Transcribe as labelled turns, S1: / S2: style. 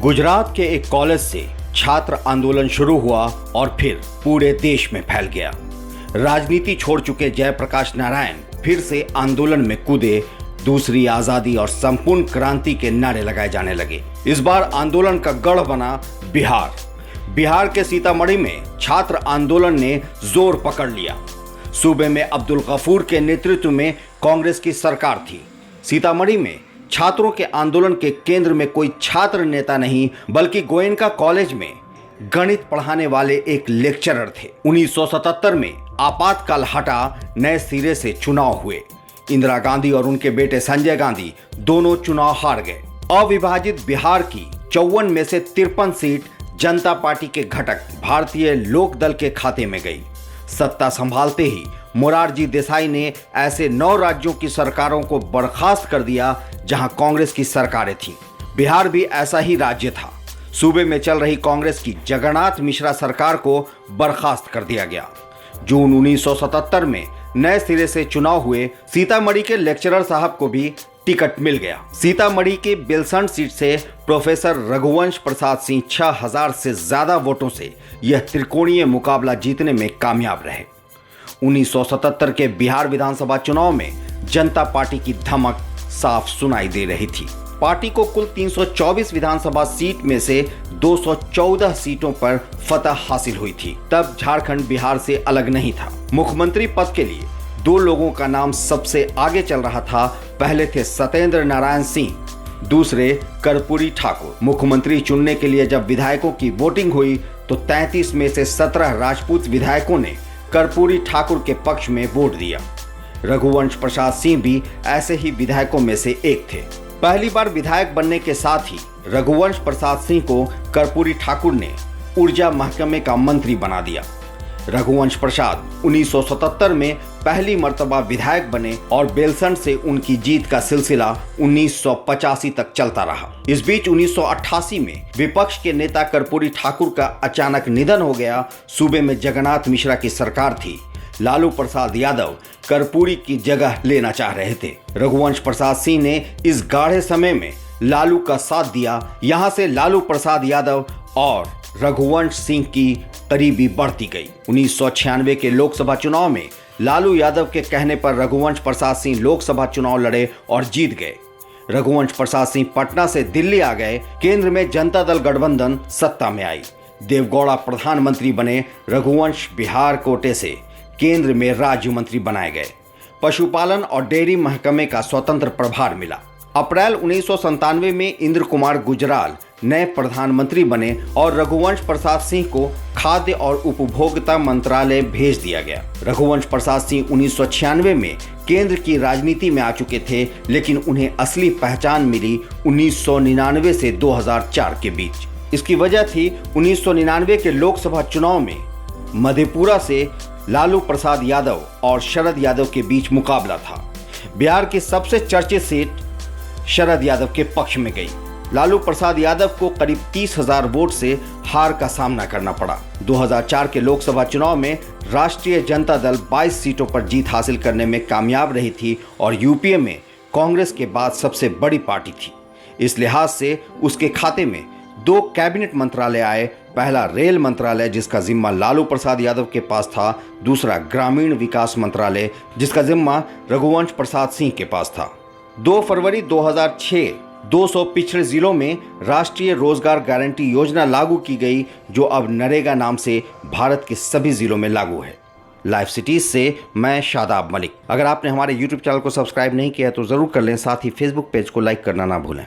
S1: गुजरात के एक कॉलेज से छात्र आंदोलन शुरू हुआ और फिर पूरे देश में फैल गया। राजनीति छोड़ चुके जयप्रकाश नारायण फिर से आंदोलन में कूदे। दूसरी आजादी और संपूर्ण क्रांति के नारे लगाए जाने लगे। इस बार आंदोलन का गढ़ बना बिहार। बिहार के सीतामढ़ी में छात्र आंदोलन ने जोर पकड़ लिया। सूबे में अब्दुल गफूर के नेतृत्व में कांग्रेस की सरकार थी। सीतामढ़ी में छात्रों के आंदोलन के केंद्र में कोई छात्र नेता नहीं, बल्कि गोयनका कॉलेज में गणित पढ़ाने वाले एक लेक्चरर थे। 1977 में आपातकाल हटा, नए सिरे से चुनाव हुए। इंदिरा गांधी और उनके बेटे संजय गांधी दोनों चुनाव हार गए। अविभाजित बिहार की 54 में से 53 सीट जनता पार्टी के घटक भारतीय लोक दल के खाते में गई। सत्ता संभालते ही मोरारजी देसाई ने ऐसे 9 राज्यों की सरकारों को बर्खास्त कर दिया जहां कांग्रेस की सरकारें थीं। बिहार भी ऐसा ही राज्य था। सूबे में चल रही कांग्रेस की जगन्नाथ मिश्रा सरकार को बर्खास्त कर दिया गया। जून 1977 में नए सिरे से चुनाव हुए। सीतामढ़ी के लेक्चरर साहब को भी टिकट मिल गया। सीतामढ़ी के बेलसंड सीट से प्रोफेसर रघुवंश प्रसाद सिंह 6000 से ज्यादा वोटों से यह त्रिकोणीय मुकाबला जीतने में कामयाब रहे। 1977 के बिहार विधानसभा चुनाव में जनता पार्टी की धमक साफ सुनाई दे रही थी। पार्टी को कुल 324 विधानसभा सीट में से 214 सीटों पर फतह हासिल हुई थी। तब झारखंड बिहार से अलग नहीं था। मुख्यमंत्री पद के लिए 2 लोगों का नाम सबसे आगे चल रहा था। पहले थे सत्येंद्र नारायण सिंह, दूसरे कर्पूरी ठाकुर। मुख्यमंत्री चुनने के लिए जब विधायकों की वोटिंग हुई तो 33 में से 17 राजपूत विधायकों ने कर्पूरी ठाकुर के पक्ष में वोट दिया। रघुवंश प्रसाद सिंह भी ऐसे ही विधायकों में से एक थे। पहली बार विधायक बनने के साथ ही रघुवंश प्रसाद सिंह को कर्पूरी ठाकुर ने ऊर्जा महकमे का मंत्री बना दिया। रघुवंश प्रसाद 1977 में पहली मर्तबा विधायक बने और बेलसंड से उनकी जीत का सिलसिला 1985 तक चलता रहा। इस बीच 1988 में विपक्ष के नेता कर्पूरी ठाकुर का अचानक निधन हो गया। सूबे में जगन्नाथ मिश्रा की सरकार थी। लालू प्रसाद यादव कर्पूरी की जगह लेना चाह रहे थे। रघुवंश प्रसाद सिंह ने इस गाढ़े समय में लालू का साथ दिया। यहां से लालू प्रसाद यादव और रघुवंश सिंह की करीबी बढ़ती गई। 1996 के लोकसभा चुनाव में लालू यादव के कहने पर रघुवंश प्रसाद सिंह लोकसभा चुनाव लड़े और जीत गए। रघुवंश प्रसाद सिंह पटना से दिल्ली आ गए। केंद्र में जनता दल गठबंधन सत्ता में आई। देवगौड़ा प्रधानमंत्री बने। रघुवंश बिहार कोटे से केंद्र में राज्य मंत्री बनाए गए। पशुपालन और डेयरी महकमे का स्वतंत्र प्रभार मिला। अप्रैल 1997 में इंद्र कुमार गुजराल नए प्रधानमंत्री बने और रघुवंश प्रसाद सिंह को खाद्य और उपभोक्ता मंत्रालय भेज दिया गया। रघुवंश प्रसाद सिंह 1996 में केंद्र की राजनीति में आ चुके थे, लेकिन उन्हें असली पहचान मिली 1999 से 2004 के बीच। इसकी वजह थी 1999 के लोकसभा चुनाव में मधेपुरा से लालू प्रसाद यादव और शरद यादव के बीच मुकाबला था। बिहार की सबसे चर्चित सीट शरद यादव के पक्ष में गई। लालू प्रसाद यादव को करीब 30,000 वोट से हार का सामना करना पड़ा। 2004 के लोकसभा चुनाव में राष्ट्रीय जनता दल 22 सीटों पर जीत हासिल करने में कामयाब रही थी और यूपीए में कांग्रेस के बाद सबसे बड़ी पार्टी थी। इस लिहाज से उसके खाते में 2 कैबिनेट मंत्रालय आए। पहला रेल मंत्रालय जिसका जिम्मा लालू प्रसाद यादव के पास था, दूसरा ग्रामीण विकास मंत्रालय जिसका जिम्मा रघुवंश प्रसाद सिंह के पास था। 2 फरवरी 2006 200 पिछड़े जिलों में राष्ट्रीय रोजगार गारंटी योजना लागू की गई, जो अब नरेगा नाम से भारत के सभी जिलों में लागू है। लाइव सिटीज से मैं शादाब मलिक। अगर आपने हमारे YouTube चैनल को सब्सक्राइब नहीं किया तो जरूर कर लें। साथ ही Facebook पेज को लाइक करना ना भूलें।